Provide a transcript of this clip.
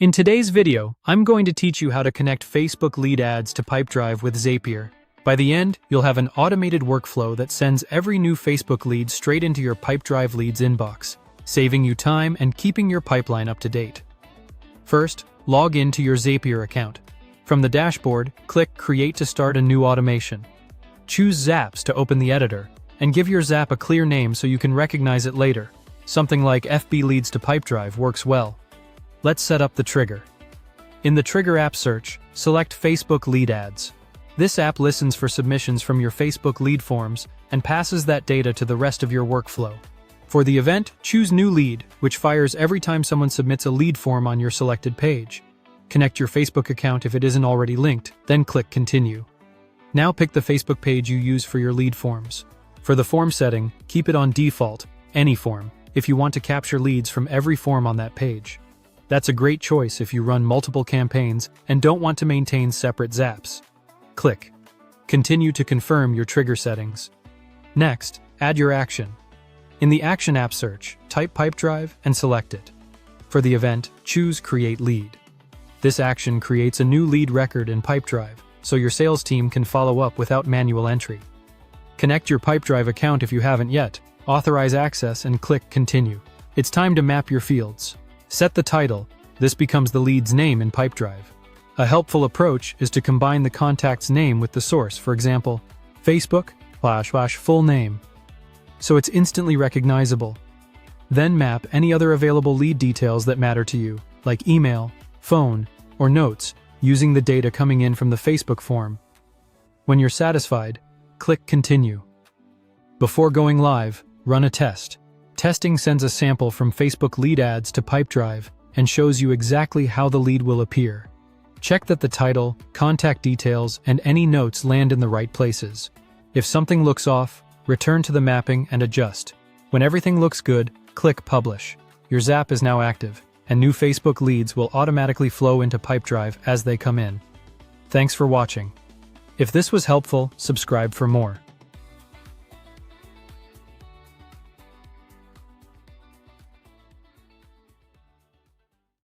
In today's video, I'm going to teach you how to connect Facebook lead ads to Pipedrive with Zapier. By the end, you'll have an automated workflow that sends every new Facebook lead straight into your Pipedrive leads inbox, saving you time and keeping your pipeline up to date. First, log in to your Zapier account. From the dashboard, click Create to start a new automation. Choose Zaps to open the editor, and give your Zap a clear name so you can recognize it later. Something like FB Leads to Pipedrive works well. Let's set up the trigger. In the Trigger app search, select Facebook Lead Ads. This app listens for submissions from your Facebook lead forms and passes that data to the rest of your workflow. For the event, choose New Lead, which fires every time someone submits a lead form on your selected page. Connect your Facebook account if it isn't already linked, then click Continue. Now pick the Facebook page you use for your lead forms. For the form setting, keep it on default, Any Form, if you want to capture leads from every form on that page. That's a great choice if you run multiple campaigns and don't want to maintain separate Zaps. Click Continue to confirm your trigger settings. Next, add your action. In the Action app search, type Pipedrive and select it. For the event, choose Create Lead. This action creates a new lead record in Pipedrive, so your sales team can follow up without manual entry. Connect your Pipedrive account if you haven't yet, authorize access and click Continue. It's time to map your fields. Set the title. This becomes the lead's name in Pipedrive. A helpful approach is to combine the contact's name with the source, for example, Facebook / full name, so it's instantly recognizable. Then map any other available lead details that matter to you, like email, phone, or notes, using the data coming in from the Facebook form. When you're satisfied, click Continue. Before going live, run a test. Testing sends a sample from Facebook lead ads to Pipedrive and shows you exactly how the lead will appear. Check that the title, contact details, and any notes land in the right places. If something looks off, return to the mapping and adjust. When everything looks good, click Publish. Your Zap is now active, and new Facebook leads will automatically flow into Pipedrive as they come in. Thanks for watching. If this was helpful, subscribe for more.